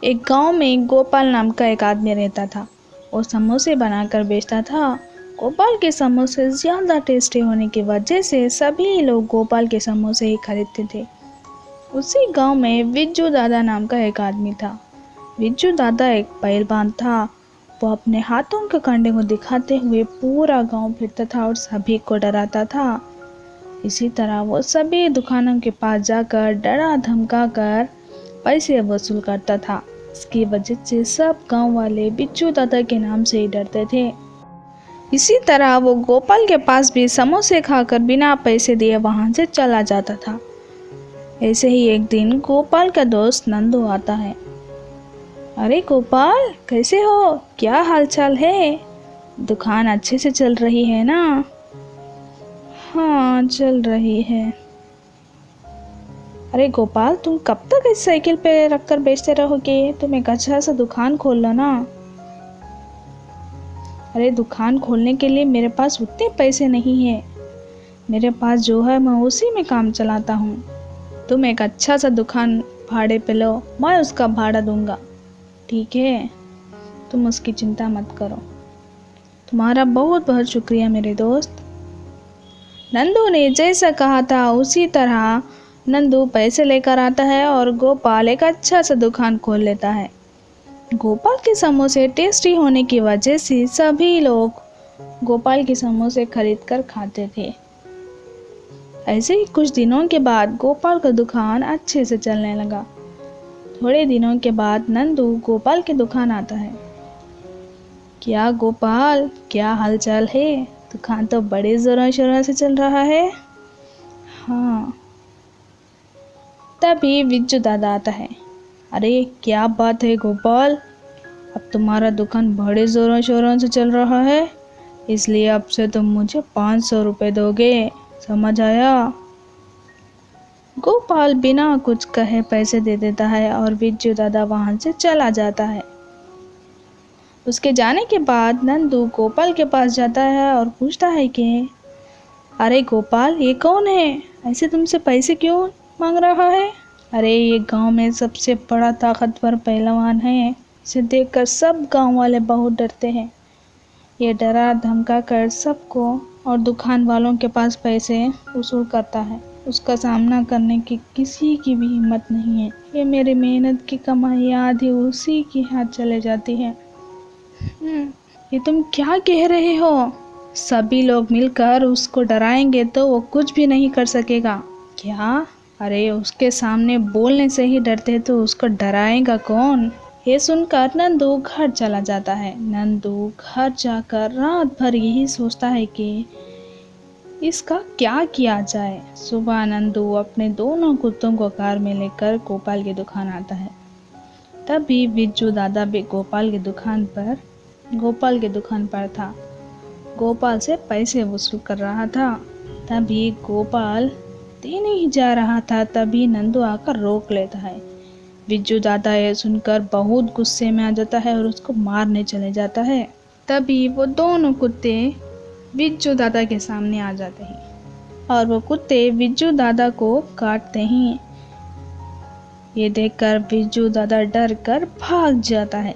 एक गांव में गोपाल नाम का एक आदमी रहता था। वो समोसे बनाकर बेचता था। गोपाल के समोसे ज़्यादा टेस्टी होने की वजह से सभी लोग गोपाल के समोसे ही खरीदते थे। उसी गांव में बिज्जू दादा नाम का एक आदमी था। बिज्जू दादा एक पहलवान था। वो अपने हाथों के कंडे को दिखाते हुए पूरा गांव फिरता था और सभी को डराता था। इसी तरह वो सभी दुकानों के पास जाकर डरा धमका कर पैसे वसूल करता था। इसकी वजह से सब गांव वाले बिज्जू दादा के नाम से ही डरते थे। इसी तरह वो गोपाल के पास भी समोसे खाकर बिना पैसे दिए वहां से चला जाता था। ऐसे ही एक दिन गोपाल का दोस्त नंदू आता है। अरे गोपाल, कैसे हो? क्या हालचाल है? दुकान अच्छे से चल रही है ना? हाँ, चल रही है। अरे गोपाल, तुम कब तक इस साइकिल पे रखकर बेचते रहोगे? तुम एक अच्छा सा दुकान खोल लो ना। अरे दुकान खोलने के लिए मेरे पास उतने पैसे नहीं है। मेरे पास जो है मैं उसी में काम चलाता हूँ। तुम एक अच्छा सा दुकान भाड़े पे लो, मैं उसका भाड़ा दूंगा। ठीक है, तुम उसकी चिंता मत करो। तुम्हारा बहुत बहुत शुक्रिया मेरे दोस्त। नंदू ने जैसा कहा था उसी तरह नंदू पैसे लेकर आता है और गोपाल एक अच्छा सा दुकान खोल लेता है। गोपाल के समोसे टेस्टी होने की वजह से सभी लोग गोपाल के समोसे खरीद कर खाते थे। ऐसे ही कुछ दिनों के बाद गोपाल का दुकान अच्छे से चलने लगा। थोड़े दिनों के बाद नंदू गोपाल की दुकान आता है। क्या गोपाल, क्या हालचाल है? दुकान तो बड़े जोरों शोरों से चल रहा है। हाँ। तभी बिज्जू दादा आता है। अरे क्या बात है गोपाल, अब तुम्हारा दुकान बड़े जोरों शोरों से चल रहा है, इसलिए अब से तुम मुझे 500 रुपये दोगे, समझ आया? गोपाल बिना कुछ कहे पैसे दे देता है और बिज्जू दादा वहां से चला जाता है। उसके जाने के बाद नंदू गोपाल के पास जाता है और पूछता है कि अरे गोपाल, ये कौन है? ऐसे तुमसे पैसे क्यों मांग रहा है? अरे ये गांव में सबसे बड़ा ताकतवर पहलवान है। इसे देखकर सब गांव वाले बहुत डरते हैं। ये डरा धमका कर सबको और दुकान वालों के पास पैसे वसूल करता है। उसका सामना करने की किसी की भी हिम्मत नहीं है। ये मेरी मेहनत की कमाई आधी उसी के हाथ चले जाती है। ये तुम क्या कह रहे हो? सभी लोग मिलकर उसको डराएंगे तो वो कुछ भी नहीं कर सकेगा। क्या? अरे उसके सामने बोलने से ही डरते तो उसको डराएगा कौन? ये सुनकर नंदू घर चला जाता है। नंदू घर जाकर रात भर यही सोचता है कि इसका क्या किया जाए। सुबह नंदू अपने दोनों कुत्तों को कार में लेकर गोपाल की दुकान आता है। तभी बिज्जू दादा भी गोपाल की दुकान पर था। गोपाल से पैसे वसूल कर रहा था। तभी गोपाल देने ही जा रहा था, तभी नंदू आकर रोक लेता है। बिज्जू दादा ये सुनकर बहुत गुस्से में आ जाता है और उसको मारने चले जाता है। तभी वो दोनों कुत्ते बिज्जू दादा के सामने आ जाते हैं और वो कुत्ते बिज्जू दादा को काटते हैं। ये देखकर बिज्जू दादा डर कर भाग जाता है।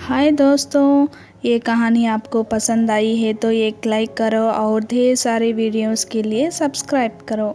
हाय दोस्तों, ये कहानी आपको पसंद आई है तो एक लाइक करो और ढेर सारे वीडियोस के लिए सब्सक्राइब करो।